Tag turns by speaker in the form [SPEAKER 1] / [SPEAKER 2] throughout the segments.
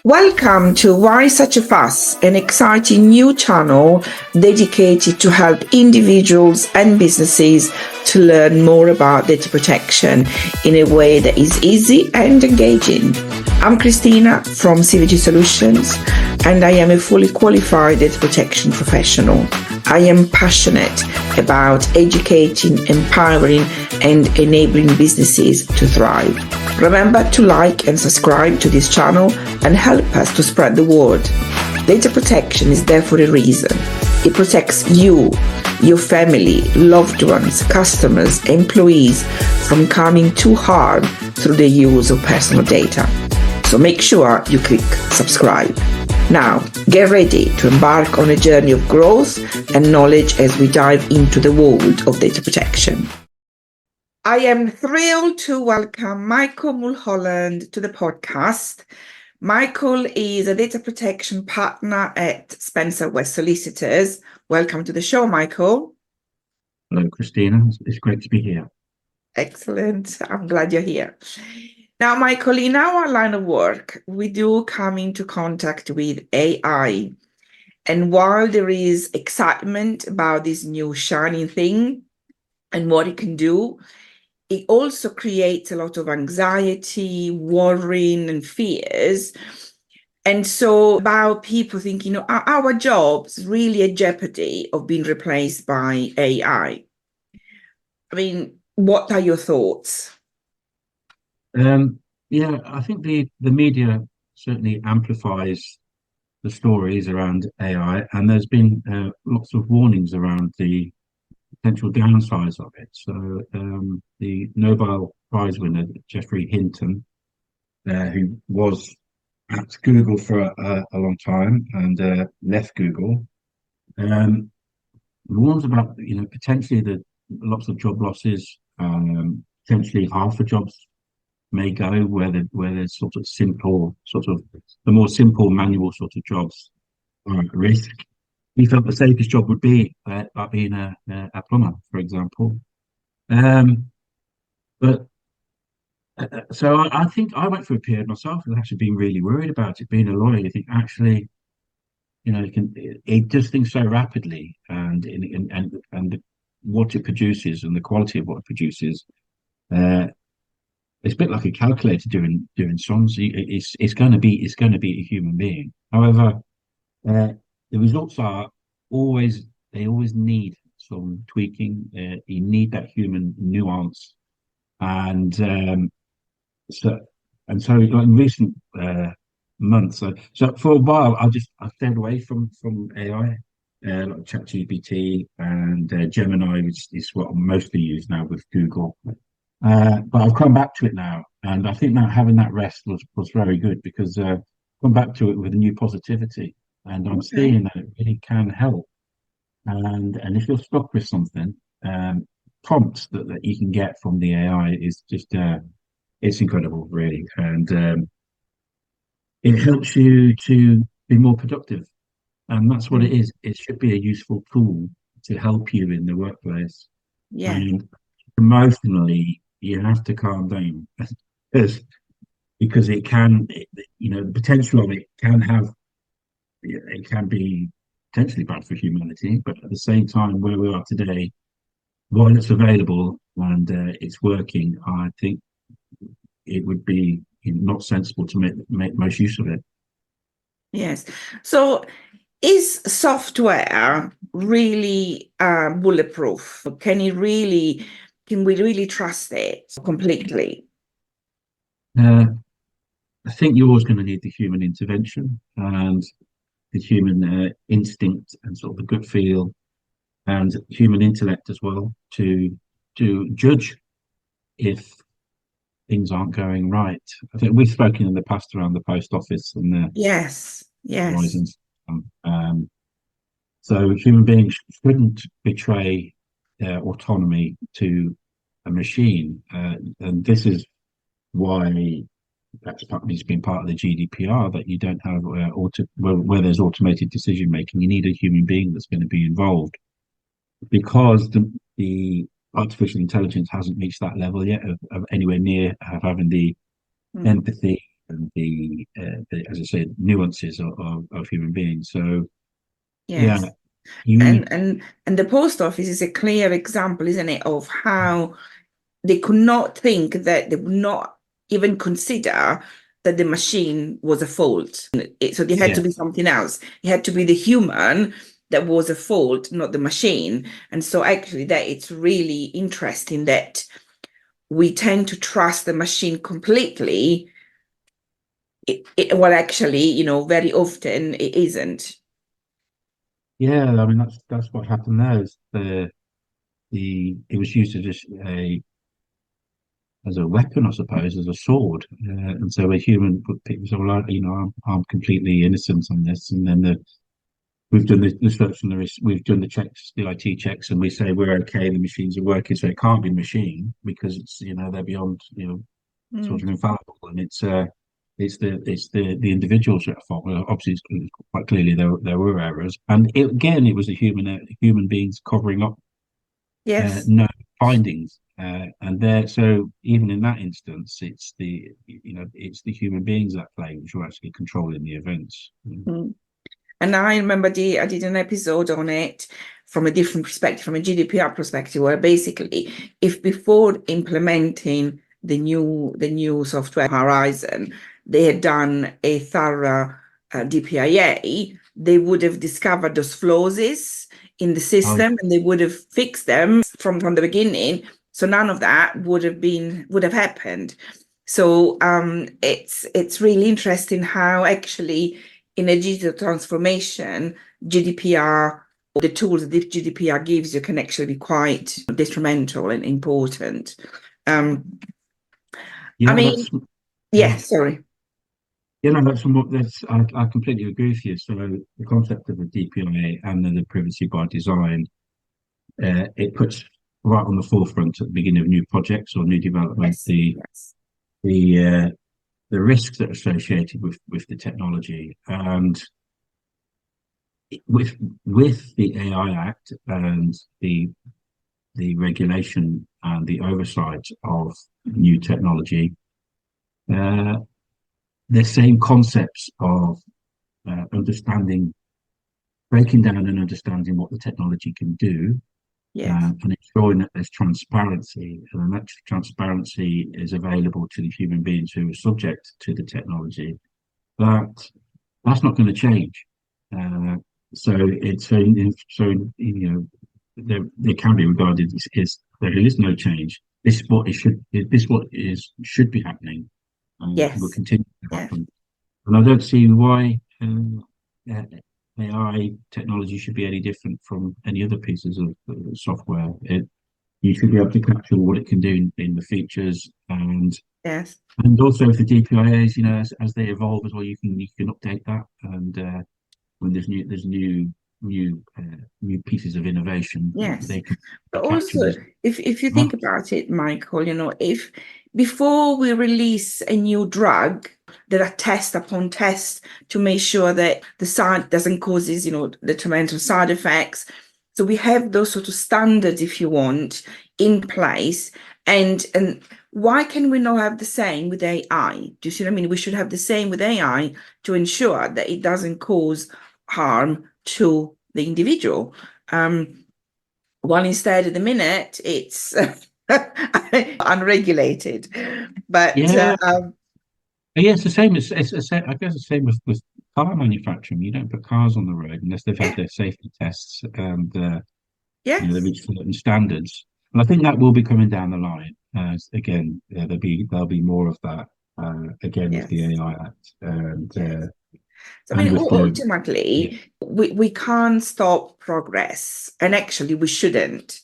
[SPEAKER 1] Welcome to Why Such a Fuss, an exciting new channel dedicated to help individuals and businesses to learn more about data protection in a way that is easy and engaging. I'm Christina from CVG Solutions, and I am a fully qualified data protection professional. I am passionate about educating, empowering, and enabling businesses to thrive. Remember to like and subscribe to this channel and help us to spread the word. Data protection is there for a reason. It protects you, your family, loved ones, customers, employees from coming to harm through the use of personal data. So make sure you click subscribe. Now, get ready to embark on a journey of growth and knowledge as we dive into the world of data protection. I am thrilled to welcome Michael Mulholland to the podcast. Michael is a data protection partner at Spencer West Solicitors. Welcome to the show, Michael.
[SPEAKER 2] Hello, Christina. It's great to be here.
[SPEAKER 1] Excellent. I'm glad you're here. Now, Michael, in our line of work, we do come into contact with AI. And while there is excitement about this new shining thing and what it can do, it also creates a lot of anxiety, worrying, and fears. And so about people thinking, are our jobs really at jeopardy of being replaced by AI? I mean, what are your thoughts?
[SPEAKER 2] Yeah, I think the media certainly amplifies the stories around AI, and there's been lots of warnings around the potential downsides of it. So the Nobel Prize winner, Geoffrey Hinton, who was at Google for a long time and left Google, warns about potentially lots of job losses. Potentially half the jobs may go where there's sort of the more simple manual sort of jobs are at risk. He felt the safest job would be like being a plumber, for example. But so I think I went through a period myself of actually being really worried about it. Being a lawyer, you think actually, it does things so rapidly, and what it produces and the quality of what it produces, it's a bit like a calculator doing sums. It's going to be a human being. However, the results are always need some tweaking. You need that human nuance, and so like in recent months. So for a while, I stayed away from AI, like ChatGPT and Gemini, which is what I mostly use now with Google. But I've come back to it now, and I think that having that rest was very good, because come back to it with a new positivity, and I'm seeing that it really can help. And if you're stuck with something, prompts that you can get from the AI is just it's incredible, really, and it helps you to be more productive, and that's what it is. It should be a useful tool to help you in the workplace.
[SPEAKER 1] Yeah.
[SPEAKER 2] And emotionally, you have to calm down because it can, the potential of it can be potentially bad for humanity. But at the same time, where we are today, while it's available and it's working, I think it would be not sensible to make most use of it.
[SPEAKER 1] Yes. So is software really bulletproof? Can we really trust it completely?
[SPEAKER 2] I think you're always going to need the human intervention and the human instinct and sort of the gut feel and human intellect as well to judge if things aren't going right. I think we've spoken in the past around the post office and the
[SPEAKER 1] Yes.
[SPEAKER 2] horizons. So human beings shouldn't betray their autonomy to a machine, and this is why it's been part of the GDPR that you don't have where there's automated decision making. You need a human being that's going to be involved, because the artificial intelligence hasn't reached that level yet of anywhere near having the empathy as I said, nuances of human beings. So yeah,
[SPEAKER 1] Yes.
[SPEAKER 2] you
[SPEAKER 1] And the post office is a clear example, isn't it, of how they could not think that they would not even consider that the machine was a fault. So there had to
[SPEAKER 2] yeah
[SPEAKER 1] be something else. It had to be the human that was a fault, not the machine. And so actually that it's really interesting that we tend to trust the machine completely. Well, actually, very often it isn't.
[SPEAKER 2] yeah. I mean, that's what happened there. Is the it was used as a weapon, I suppose, as a sword, and so a human people say, "Well, I'm completely innocent on this," and then we've done the search and we've done the checks, the IT checks, and we say we're okay, the machines are working, so it can't be machine because it's they're beyond sort
[SPEAKER 1] Mm.
[SPEAKER 2] of infallible, and it's the individuals at fault. Well, obviously, it's quite clearly there were errors, and again, it was a human beings covering up
[SPEAKER 1] Yes.
[SPEAKER 2] no findings, and there. So even in that instance, it's the human beings at play which are actually controlling the events.
[SPEAKER 1] Mm. And I remember I did an episode on it from a different perspective, from a GDPR perspective, where basically, if before implementing the new software Horizon, they had done a thorough DPIA, they would have discovered those flaws in the
[SPEAKER 2] Oh,
[SPEAKER 1] system, and they would have fixed them from the beginning. So none of that would have happened. So it's really interesting how actually in a digital transformation, GDPR, the tools that GDPR gives you can actually be quite detrimental and important. Um, I
[SPEAKER 2] yeah,
[SPEAKER 1] mean,
[SPEAKER 2] yeah.
[SPEAKER 1] yeah, sorry.
[SPEAKER 2] No, I completely agree with you. So the concept of the DPIA and then the privacy by design, it puts right on the forefront at the beginning of new projects or new development
[SPEAKER 1] Yes,
[SPEAKER 2] the
[SPEAKER 1] yes,
[SPEAKER 2] the uh, the risks that are associated with the technology, and with the AI Act and the regulation and the oversight of new technology, uh, the same concepts of understanding, breaking down and understanding what the technology can do,
[SPEAKER 1] yes,
[SPEAKER 2] and ensuring that there's transparency, and that transparency is available to the human beings who are subject to the technology. That that's not going to change. Uh, so they can be regarded as there is no change. This is what it should. This what is should be happening, and will
[SPEAKER 1] yes,
[SPEAKER 2] continue to
[SPEAKER 1] yes,
[SPEAKER 2] happen. And I don't see why uh, AI technology should be any different from any other pieces of software. You should be able to capture what it can do in the features,
[SPEAKER 1] yes.
[SPEAKER 2] and also if the DPIAs, as they evolve as well, you can update that, and when there's new pieces of innovation,
[SPEAKER 1] Yes.
[SPEAKER 2] they can be
[SPEAKER 1] But
[SPEAKER 2] captured
[SPEAKER 1] also,
[SPEAKER 2] as
[SPEAKER 1] if you think
[SPEAKER 2] well.
[SPEAKER 1] about it, Michael, if before we release a new drug, there are test upon test to make sure that the side doesn't causes, detrimental side effects. So we have those sort of standards, if you want, in place. And why can we not have the same with AI? Do you see what I mean? We should have the same with AI to ensure that it doesn't cause harm to the individual. While instead at the minute it's unregulated. But
[SPEAKER 2] Yeah, yeah, it's the same as I guess the same with car manufacturing. You don't put cars on the road unless they've had
[SPEAKER 1] yeah,
[SPEAKER 2] their safety tests and they
[SPEAKER 1] yes,
[SPEAKER 2] reach certain standards. And I think that will be coming down the line. Again, there'll be more of that again with the
[SPEAKER 1] yes,
[SPEAKER 2] AI Act
[SPEAKER 1] yes. So, I
[SPEAKER 2] and
[SPEAKER 1] mean,
[SPEAKER 2] with the yeah.
[SPEAKER 1] ultimately, we can't stop progress, and actually, we shouldn't.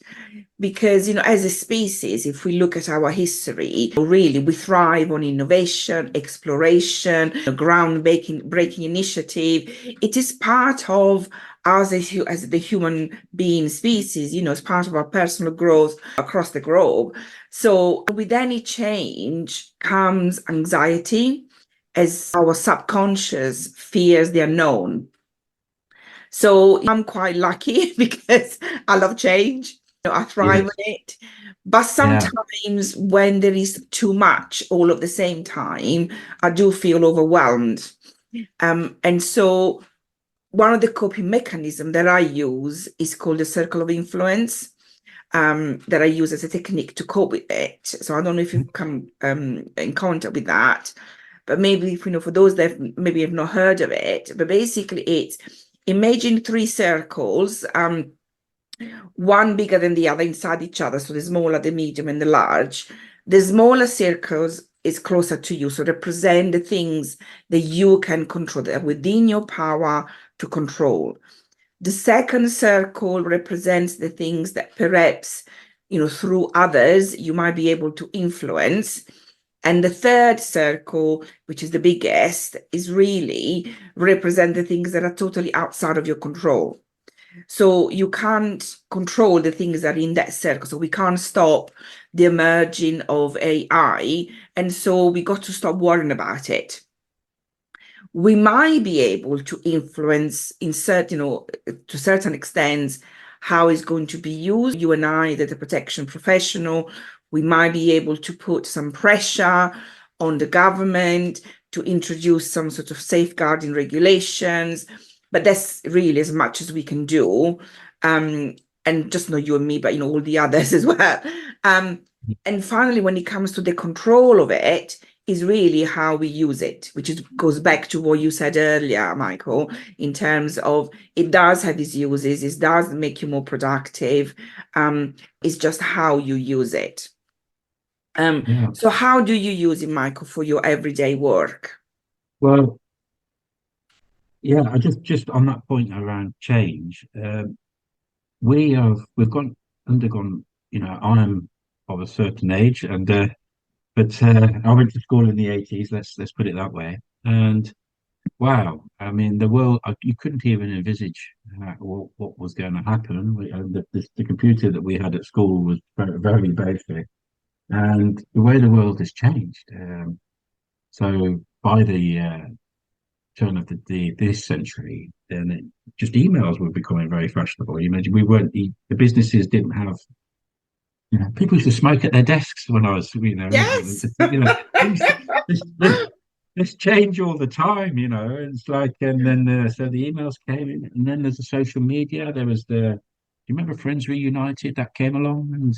[SPEAKER 1] Because, as a species, if we look at our history, really, we thrive on innovation, exploration, groundbreaking breaking initiative. It is part of us as the human being species, it's part of our personal growth across the globe. So with any change comes anxiety, as our subconscious fears the unknown. So I'm quite lucky because I love change. I thrive on
[SPEAKER 2] Yes.
[SPEAKER 1] it. But
[SPEAKER 2] Yeah.
[SPEAKER 1] sometimes when there is too much all at the same time, I do feel overwhelmed. And so one of the coping mechanisms that I use is called the circle of influence, that I use as a technique to cope with it. So I don't know if you've come in contact with that, but maybe if, for those that maybe have not heard of it, but basically it's imagine three circles, one bigger than the other inside each other. So the smaller, the medium, and the large. The smaller circles is closer to you. So represent the things that you can control, that are within your power to control. The second circle represents the things that perhaps, through others, you might be able to influence. And the third circle, which is the biggest, is really represent the things that are totally outside of your control. So you can't control the things that are in that circle. So we can't stop the emerging of AI. And so we got to stop worrying about it. We might be able to influence in certain, to certain extents, how it's going to be used. You and I, that the protection professional, we might be able to put some pressure on the government to introduce some sort of safeguarding regulations, but that's really as much as we can do. And just not you and me, but all the others as well. And finally, when it comes to the control of it, is really how we use it, which goes back to what you said earlier, Michael, in terms of it does have its uses, it does make you more productive. It's just how you use it.
[SPEAKER 2] Yeah.
[SPEAKER 1] So how do you use it, Michael, for your everyday work?
[SPEAKER 2] Well, yeah, I just on that point around change, we've gone undergone, I'm of a certain age, and but I went to school in the 80s, let's put it that way. And wow, I mean, the world, you couldn't even envisage what was going to happen. The computer that we had at school was very, very basic, and the way the world has changed. So by the turn of this century, then just emails were becoming very fashionable. You imagine we weren't the businesses didn't have, people used to smoke at their desks when I was,
[SPEAKER 1] Yes.
[SPEAKER 2] things this change all the time, and it's like, and then so the emails came in, and then there's the social media. There was do you remember Friends Reunited that came along, and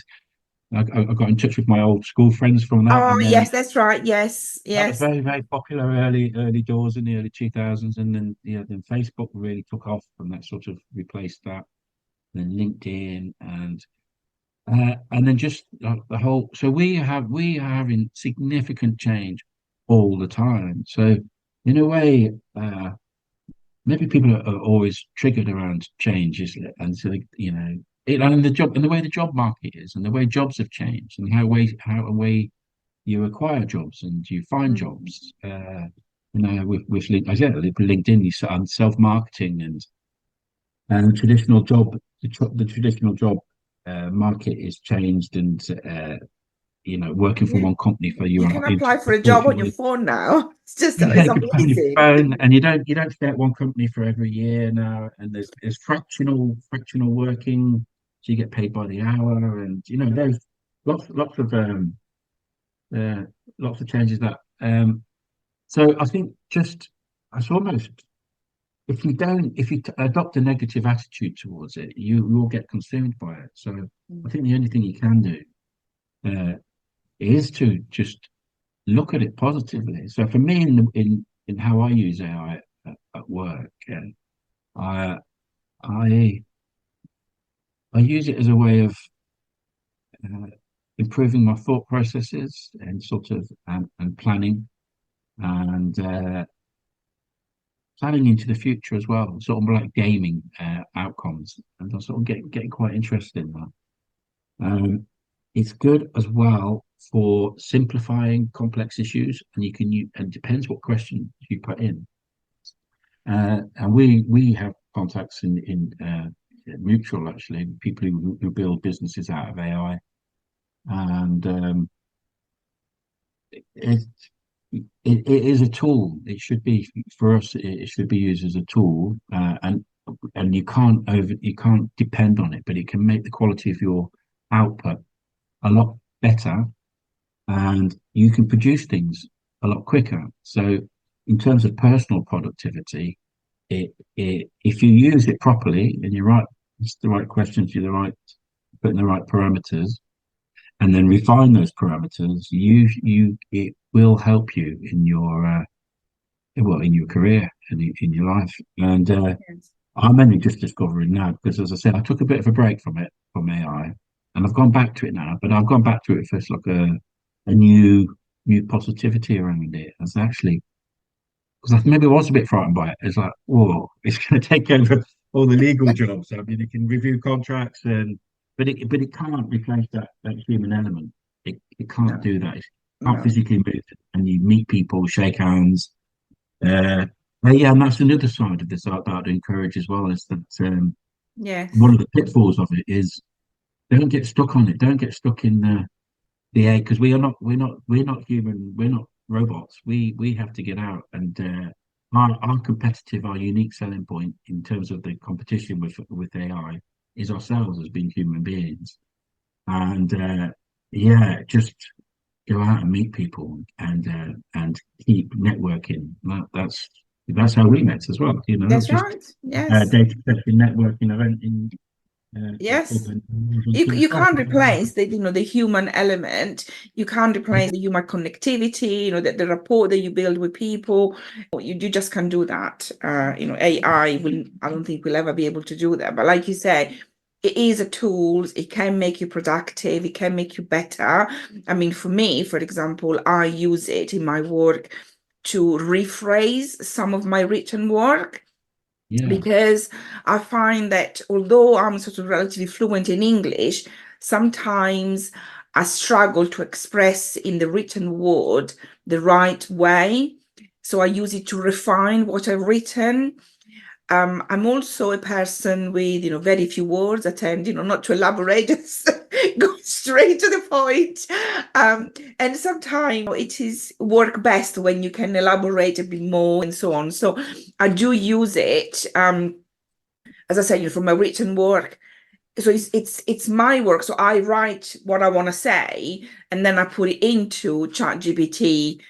[SPEAKER 2] I got in touch with my old school friends from that,
[SPEAKER 1] Oh,
[SPEAKER 2] and then
[SPEAKER 1] yes, that's right. Yes,
[SPEAKER 2] that was
[SPEAKER 1] yes.
[SPEAKER 2] very, very popular early doors in the early 2000s, and then then Facebook really took off, and that sort of replaced that. Then LinkedIn, and then just the whole. So we are having significant change all the time. So in a way, maybe people are always triggered around change, isn't it? And so and the job and the way the job market is, and the way jobs have changed, and how a way you acquire jobs and you find
[SPEAKER 1] Mhm.
[SPEAKER 2] jobs. With I said with LinkedIn, you start self marketing and traditional job the traditional job market is changed, and working for
[SPEAKER 1] Yeah.
[SPEAKER 2] one company for you
[SPEAKER 1] You
[SPEAKER 2] are
[SPEAKER 1] can apply for a job on your
[SPEAKER 2] unfortunately.
[SPEAKER 1] phone now.
[SPEAKER 2] Yeah,
[SPEAKER 1] It's
[SPEAKER 2] you can put on your
[SPEAKER 1] amazing.
[SPEAKER 2] phone, and you don't stay at one company for every year now, and there's fractional working, so you get paid by the hour, and there's lots of uh, lots of changes that. So I think just it's almost, if you adopt a negative attitude towards it, you will get consumed by it. So I think the only thing you can do uh, is to just look at it positively. So for me, in how I use AI at work, I I I use it as a way of uh, improving my thought processes and sort of and planning, and planning into the future as well, sort of like gaming outcomes, and I'm sort of getting quite interested in that. It's good as well for simplifying complex issues, and and it depends what question you put in. And we have contacts in mutual, actually, people who build businesses out of AI, and it, it is a tool. It should be, for us. It should be used as a tool, and and you can't depend on it, but it can make the quality of your output a lot better, and you can produce things a lot quicker. So in terms of personal productivity, if you use it properly and you're right, it's the right questions, you're the right putting the right parameters, and then refine those parameters, it will help you in your in your career and in your life. And
[SPEAKER 1] Yes.
[SPEAKER 2] I'm only just discovering now because, as I said, I took a bit of a break from it, from AI, and I've gone back to it now. But I've gone back to it first like a new positivity around it. As actually, because I maybe was a bit frightened by it. It's like, whoa, it's going to take over all the legal jobs. I mean, it can review contracts, but it can't replace that human element. It can't
[SPEAKER 1] No,
[SPEAKER 2] do that. It can't
[SPEAKER 1] no.
[SPEAKER 2] physically move, and you meet people, shake hands. But yeah, and that's another side of this art that I'd encourage as well, is that one
[SPEAKER 1] Yes.
[SPEAKER 2] of the pitfalls of it is don't get stuck on it. Don't get stuck in the egg, because we're not human. We're not robots. We have to get out, and our competitive, our unique selling point in terms of the competition with AI is ourselves as being human beings. And yeah, just go out and meet people and keep networking. That's how we met as well. You know,
[SPEAKER 1] That's
[SPEAKER 2] just
[SPEAKER 1] right. Yes.
[SPEAKER 2] data protection networking event in
[SPEAKER 1] Yes.
[SPEAKER 2] King's
[SPEAKER 1] You
[SPEAKER 2] Cross.
[SPEAKER 1] can't replace the human element. You can't replace the human connectivity, the rapport that you build with people. You just can't do that. AI will, I don't think will ever be able to do that. But like you said, it is a tool. It can make you productive. It can make you better. I mean, for me, for example, I use it in my work to rephrase some of my written work,
[SPEAKER 2] Yeah,
[SPEAKER 1] because I find that although I'm sort of relatively fluent in English, sometimes I struggle to express in the written word the right way. So I use it to refine what I've written. I'm also a person with, very few words. I tend, not to elaborate, just go straight to the point. And sometimes it is work best when you can elaborate a bit more and so on. So I do use it, as I said, from my written work. So it's my work. So I write what I want to say, and then I put it into ChatGPT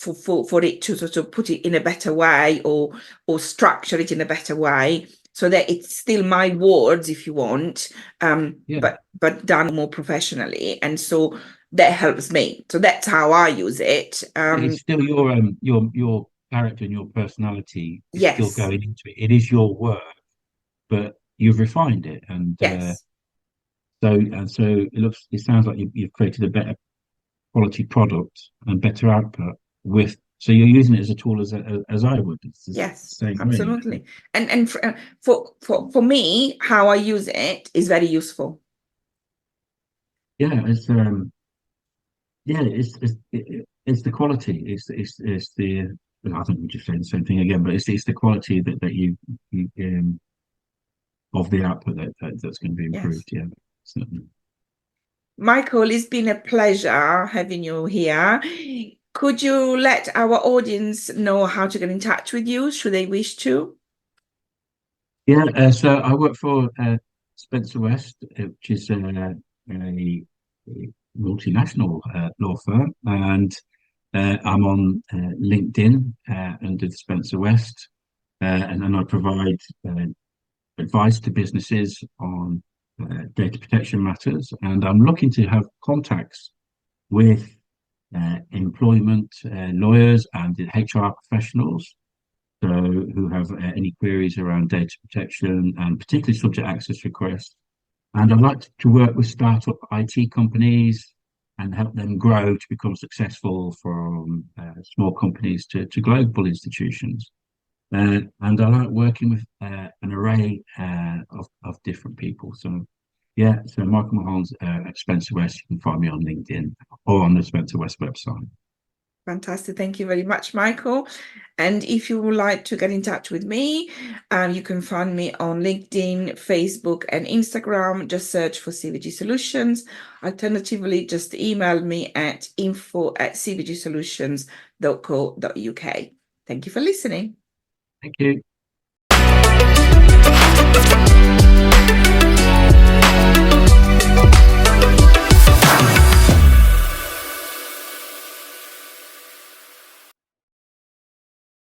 [SPEAKER 1] for it to sort of put it in a better way, or structure it in a better way, so that it's still my words, if you want,
[SPEAKER 2] yeah.
[SPEAKER 1] but done more professionally. And so that helps me. So that's how I use it.
[SPEAKER 2] It's still your character and your personality is still
[SPEAKER 1] Yes,
[SPEAKER 2] going into it. It is your work, but you've refined it, and
[SPEAKER 1] yes,
[SPEAKER 2] it sounds like you've created a better quality product and better output with. So you're using it as a tool as I would. It's the
[SPEAKER 1] yes,
[SPEAKER 2] same way.
[SPEAKER 1] absolutely. And for me, how I use it is very useful.
[SPEAKER 2] Yeah, it's the quality. It's the. I think we just saying the same thing again, but it's the quality that you of the output that's going to be
[SPEAKER 1] Yes.
[SPEAKER 2] improved. Yeah, certainly.
[SPEAKER 1] Michael, it's been a pleasure having you here. Could you let our audience know how to get in touch with you, should they wish to?
[SPEAKER 2] Yeah, so I work for Spencer West, which is a multinational law firm, and I'm on LinkedIn under Spencer West, and then I provide advice to businesses on data protection matters, and I'm looking to have contacts with employment lawyers and HR professionals, so who have any queries around data protection and particularly subject access requests. And I'd like to work with startup IT companies and help them grow to become successful, from small companies to global institutions. And I like working with an array of different people. So, yeah, so Michael Mulholland at Spencer West. You can find me on LinkedIn or on the Spencer West website.
[SPEAKER 1] Fantastic. Thank you very much, Michael. And if you would like to get in touch with me, you can find me on LinkedIn, Facebook, and Instagram. Just search for CVG Solutions. Alternatively, just email me at info@cvgsolutions.co.uk. Thank you for listening.
[SPEAKER 2] Thank you.